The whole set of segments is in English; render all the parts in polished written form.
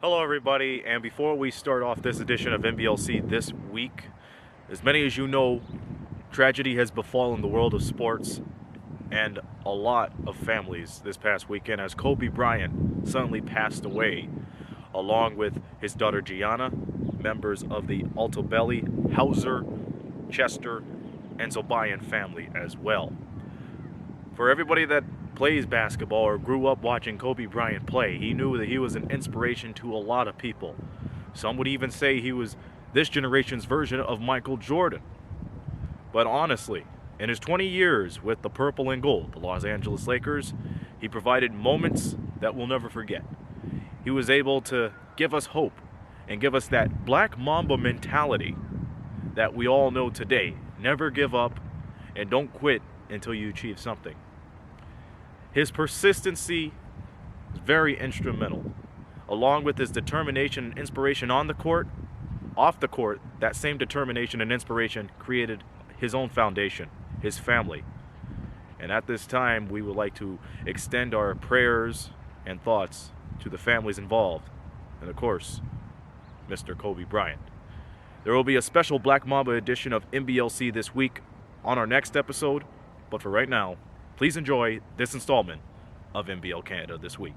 Hello everybody, and before we start off this edition of NBLC this week, as many as you know, tragedy has befallen the world of sports and a lot of families this past weekend as Kobe Bryant suddenly passed away, along with his daughter Gianna, members of the Altobelli, Hauser, Chester, and Zobayan family as well. For everybody that plays basketball or grew up watching Kobe Bryant play, he knew that he was an inspiration to a lot of people. Some would even say he was this generation's version of Michael Jordan. But honestly, in his 20 years with the Purple and Gold, the Los Angeles Lakers, he provided moments that we'll never forget. He was able to give us hope and give us that Black Mamba mentality that we all know today. Never give up and don't quit until you achieve something. His persistency is very instrumental. Along with his determination and inspiration on the court, off the court, that same determination and inspiration created his own foundation, his family. And at this time, we would like to extend our prayers and thoughts to the families involved, and of course, Mr. Kobe Bryant. There will be a special Black Mamba edition of NBLC this week on our next episode, but for right now, please enjoy this installment of NBL Canada this week.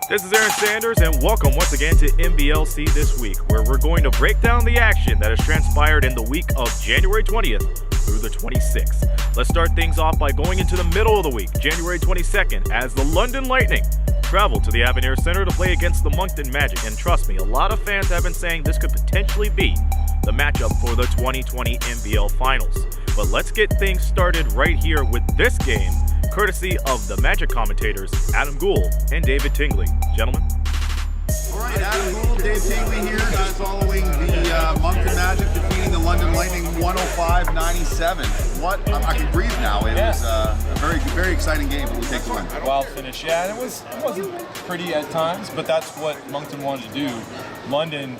This is Aaron Sanders, and welcome once again to NBLC This Week, where we're going to break down the action that has transpired in the week of January 20th through the 26th. Let's start things off by going into the middle of the week, January 22nd, as the London Lightning traveled to the Avenir Center to play against the Moncton Magic. And trust me, a lot of fans have been saying this could potentially be the matchup for the 2020 NBL Finals. But let's get things started right here with this game, courtesy of the Magic commentators Adam Gould and David Tingley. Gentlemen. All right, Adam Gould, Dave Tingley here, just following the Moncton Magic defeating the London Lightning 105-97. What? I can breathe now. It was a very, very exciting game, but we take the win. Wild finish, yeah, and it wasn't pretty at times, but that's what Moncton wanted to do. London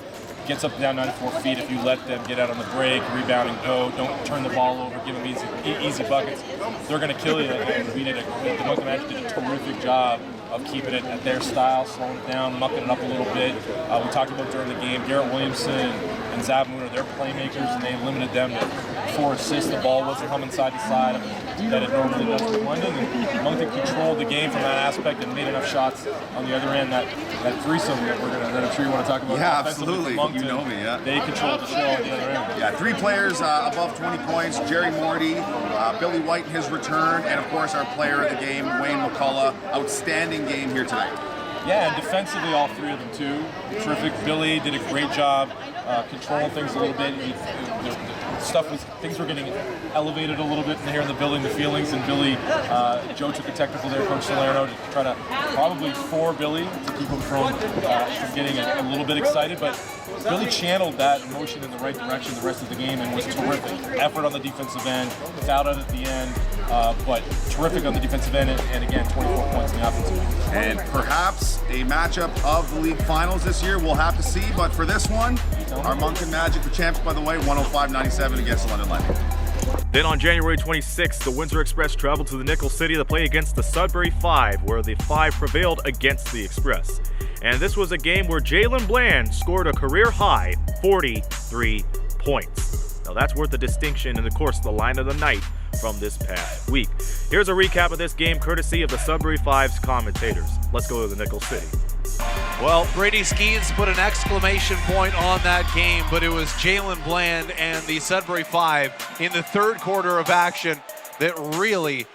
gets up and down 94 feet. If you let them get out on the break, rebound and go, don't turn the ball over, give them easy buckets, they're going to kill you. And the Moncton Magic did a terrific job of keeping it at their style, slowing it down, mucking it up a little bit. We talked about during the game, Garrett Williamson and Zab Moon are their playmakers, and they limited them to 4 assists. The ball wasn't coming side to side that it normally does with London. And Moncton controlled the game from that aspect and made enough shots on the other end. That threesome that I'm sure you want to talk about. Yeah, absolutely. Moncton, you know me, yeah. They controlled the show on the other end. Yeah, 3 players above 20 points. Jerry Morty, Billy White in his return, and of course our player of the game, Wayne McCullough. Outstanding game here tonight. Yeah, and defensively, all 3 of them too. Terrific. Billy did a great job controlling things a little bit. Things were getting elevated a little bit in here in the building, the feelings, and Billy, Joe took a technical there, Coach Salerno, to try to probably for Billy to keep him from getting a little bit excited, but Billy channeled that emotion in the right direction the rest of the game and was terrific. Effort on the defensive end, fouled out at the end, but terrific on the defensive end, and again, 24 points in the offensive end. And perhaps a matchup of the league finals this year, we'll have to see, but for this one, our Moncton Magic, the champs by the way, 105-97 against the London Lightning. Then on January 26th, the Windsor Express traveled to the Nickel City to play against the Sudbury 5, where the 5 prevailed against the Express. And this was a game where Jalen Bland scored a career-high 43 points. Now that's worth a distinction and, of course, the line of the night from this past week. Here's a recap of this game courtesy of the Sudbury 5's commentators. Let's go to the Nickel City. Well, Brady Skeens put an exclamation point on that game, but it was Jalen Bland and the Sudbury 5 in the third quarter of action that really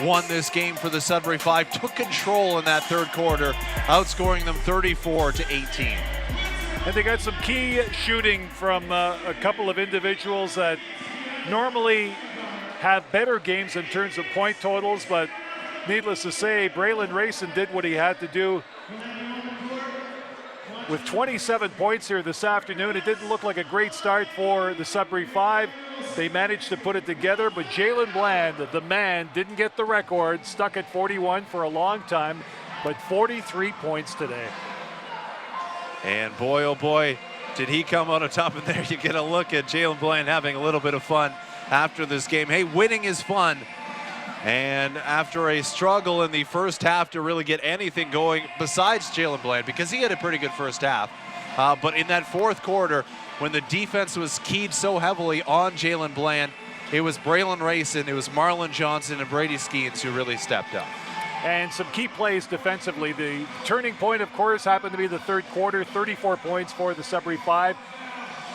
won this game for the Sudbury 5, took control in that third quarter, outscoring them 34-18. And they got some key shooting from a couple of individuals that normally have better games in terms of point totals, but needless to say, Braylon Rayson did what he had to do. With 27 points here this afternoon, it didn't look like a great start for the Sudbury 5. they managed to put it together, but Jalen Bland, the man, didn't get the record, stuck at 41 for a long time, but 43 points today. And boy, oh boy, did he come out on top. And there you get a look at Jalen Bland having a little bit of fun after this game. Hey, winning is fun. And after a struggle in the first half to really get anything going besides Jalen Bland, because he had a pretty good first half, but in that fourth quarter, when the defense was keyed so heavily on Jalen Bland, it was Braylon Rayson, it was Marlon Johnson, and Brady Skeens who really stepped up. And some key plays defensively. The turning point, of course, happened to be the third quarter, 34 points for the Sudbury Five.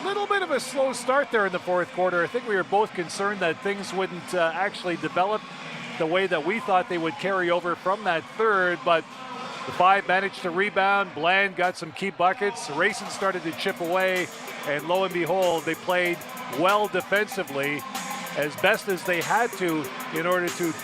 Little bit of a slow start there in the fourth quarter. I think we were both concerned that things wouldn't actually develop the way that we thought they would carry over from that third, but the Five managed to rebound. Bland got some key buckets. Rayson started to chip away, and lo and behold, they played well defensively, as best as they had to in order to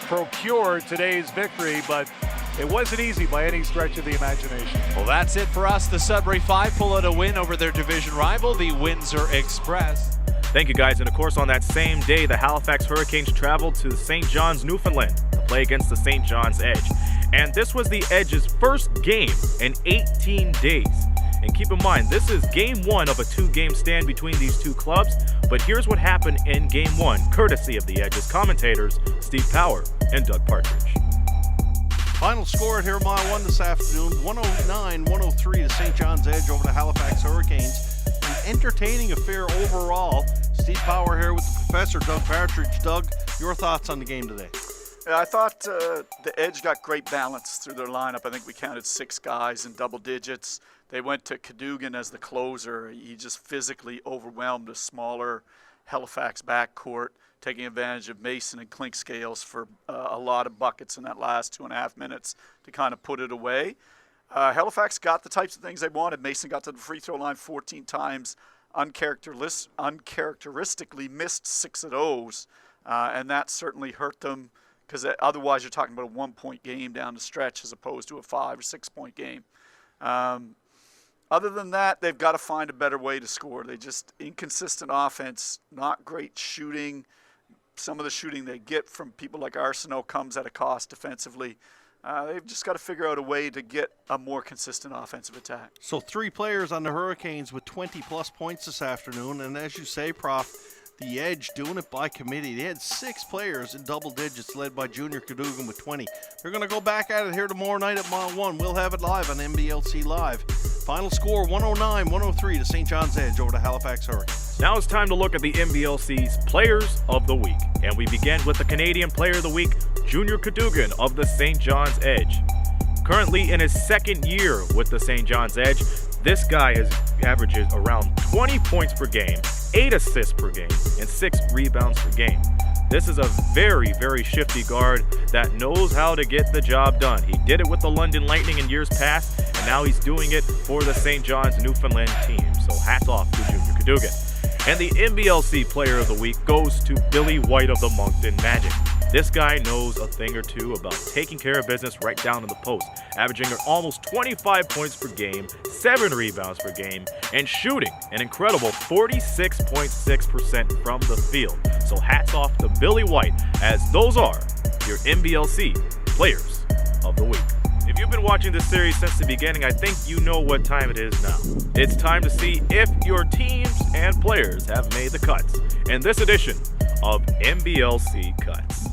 procure today's victory, but it wasn't easy by any stretch of the imagination. Well, that's it for us. The Sudbury Five pull out a win over their division rival, the Windsor Express. Thank you, guys. And of course, on that same day, the Halifax Hurricanes traveled to St. John's, Newfoundland to play against the St. John's Edge. And this was the Edge's first game in 18 days. And keep in mind, this is game one of a two-game stand between these two clubs. But here's what happened in game one, courtesy of the Edge's commentators, Steve Power and Doug Partridge. Final score at Mile 1 this afternoon, 109-103 to St. John's Edge over the Halifax Hurricanes. An entertaining affair overall. Steve Power here with the professor, Doug Partridge. Doug, your thoughts on the game today? Yeah, I thought the Edge got great balance through their lineup. I think we counted 6 guys in double digits. They went to Cadogan as the closer. He just physically overwhelmed a smaller Halifax backcourt, taking advantage of Mason and Klink scales for a lot of buckets in that last 2.5 minutes to kind of put it away. Halifax got the types of things they wanted. Mason got to the free throw line 14 times, uncharacteristically missed 6 of those, and that certainly hurt them, because otherwise you're talking about a 1-point game down the stretch as opposed to a 5 or 6 point game. Other than that, they've got to find a better way to score. They just inconsistent offense, not great shooting. Some of the shooting they get from people like Arsenault comes at a cost defensively. They've just got to figure out a way to get a more consistent offensive attack. So 3 players on the Hurricanes with 20-plus points this afternoon, and as you say, Prof, the Edge doing it by committee. They had 6 players in double digits, led by Junior Cadogan with 20. They're going to go back at it here tomorrow night at Mile 1. We'll have it live on NBLC Live. Final score, 109-103 to St. John's Edge over the Halifax Hurricanes. Now it's time to look at the NBLC's Players of the Week. And we begin with the Canadian Player of the Week, Junior Cadogan of the St. John's Edge. Currently in his second year with the St. John's Edge, this guy averages around 20 points per game, 8 assists per game, and 6 rebounds per game. This is a very, very shifty guard that knows how to get the job done. He did it with the London Lightning in years past, and now he's doing it for the St. John's Newfoundland team. So hats off to Junior Cadogan. And the NBLC Player of the Week goes to Billy White of the Moncton Magic. This guy knows a thing or two about taking care of business right down to the post, averaging almost 25 points per game, 7 rebounds per game, and shooting an incredible 46.6% from the field. So hats off to Billy White, as those are your NBLC Players of the Week. If you've been watching this series since the beginning, I think you know what time it is now. It's time to see if your teams and players have made the cuts in this edition of NBLC Cuts.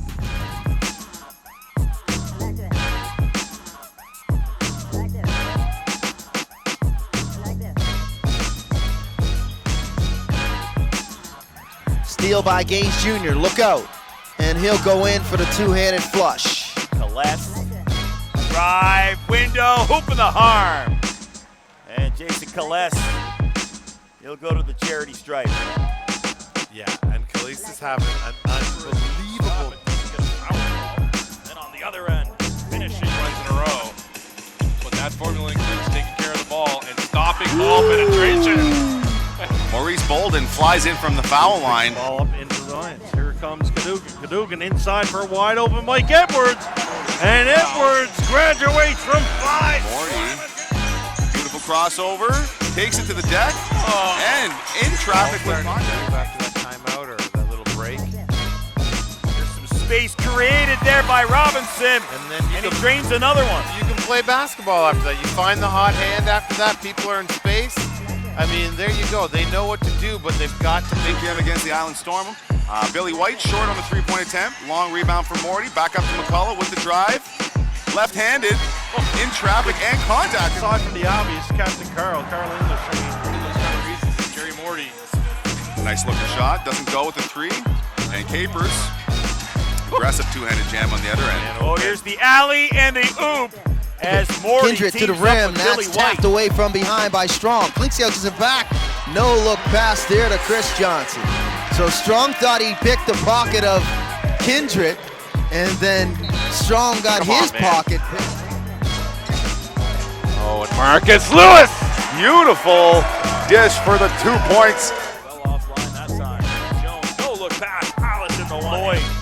Steal by Gaines Jr., look out. And he'll go in for the two-handed flush. Calais, drive, window, hoop in the harm. And Jason Calais, he'll go to the charity stripe. Yeah, and Calais is having an unbelievable. Then on the other end, finishing runs in a row. But that formula includes taking care of the ball and stopping ball penetration. Maurice Bolden flies in from the foul line. Ball up into the lines. Here comes Cadogan. Cadogan inside for a wide open Mike Edwards. And Edwards graduates from 5. Morty, beautiful crossover, takes it to the deck, and in traffic with contact. After that timeout, space created there by Robinson, And then he drains another one. you can play basketball after that. You find the hot hand after that. People are in space. I mean, there you go. They know what to do, but they've got to Big game against the Island Storm. Billy White short on the three-point attempt. Long rebound for Morty. Back up to McCullough with the drive. Left-handed, in traffic and contact. Aside from the obvious, Captain Carl English, I mean, for those kind of reasons, Jerry Morty. Nice looking shot. Doesn't go with the three. And Capers. Aggressive two-handed jam on the other end. Oh, here's the alley and the oop as Morty Kindred to the teams up rim. with Billy That's White. tapped away from behind by Strong. Clinksdale gets it back. No look pass there to Chris Johnson. So Strong thought he picked the pocket of Kindred, and then Strong got his pocket. Oh, and Marcus Lewis. Beautiful dish for the 2 points. Well offline that time. Jones, no look pass. Alice in the one.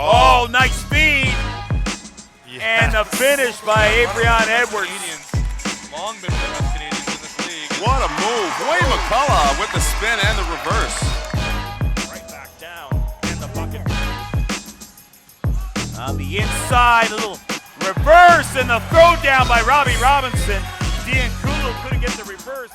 Oh, nice speed. And the finish by Avrion Edwards. Long been the best Canadians in this league. What a move. Wayne McCullough with the spin and the reverse. Right back down. And the bucket. On the inside, a little reverse and the throw down by Robbie Robinson. Dean Kulo couldn't get the reverse.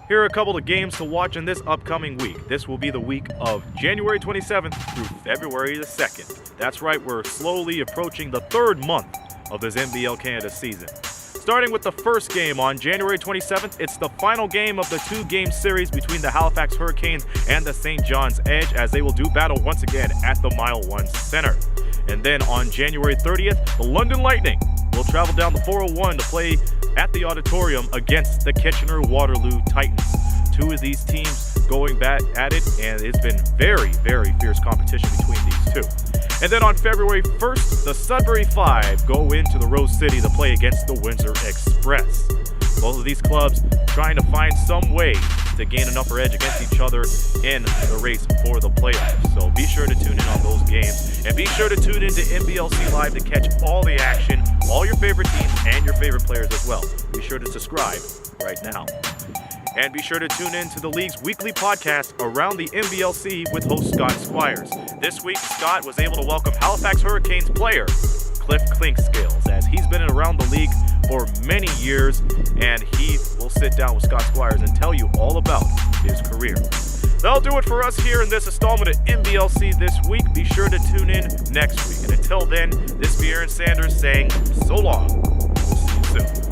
Here are a couple of games to watch in this upcoming week. This will be the week of January 27th through February the 2nd. That's right, we're slowly approaching the third month of this NBL Canada season. Starting with the first game on January 27th, it's the final game of the two-game series between the Halifax Hurricanes and the St. John's Edge, as they will do battle once again at the Mile 1 Center. And then on January 30th, the London Lightning will travel down the 401 to play at the Auditorium against the Kitchener-Waterloo Titans. Two of these teams going back at it, and it's been very, very fierce competition between these two. And then on February 1st, the Sudbury Five go into the Rose City to play against the Windsor Express. Both of these clubs trying to find some way to gain an upper edge against each other in the race for the playoffs. So be sure to tune in on those games. And be sure to tune in to NBLC Live to catch all the action, all your favorite teams, and your favorite players as well. Be sure to subscribe right now. And be sure to tune in to the league's weekly podcast Around the NBLC with host Scott Squires. This week, Scott was able to welcome Halifax Hurricanes player Cliff Clinkscales, as he's been around the league for many years, and he will sit down with Scott Squires and tell you all about his career. That'll do it for us here in this installment of NBLC this week. Be sure to tune in next week. And until then, this is Aaron Sanders saying so long. We'll see you soon.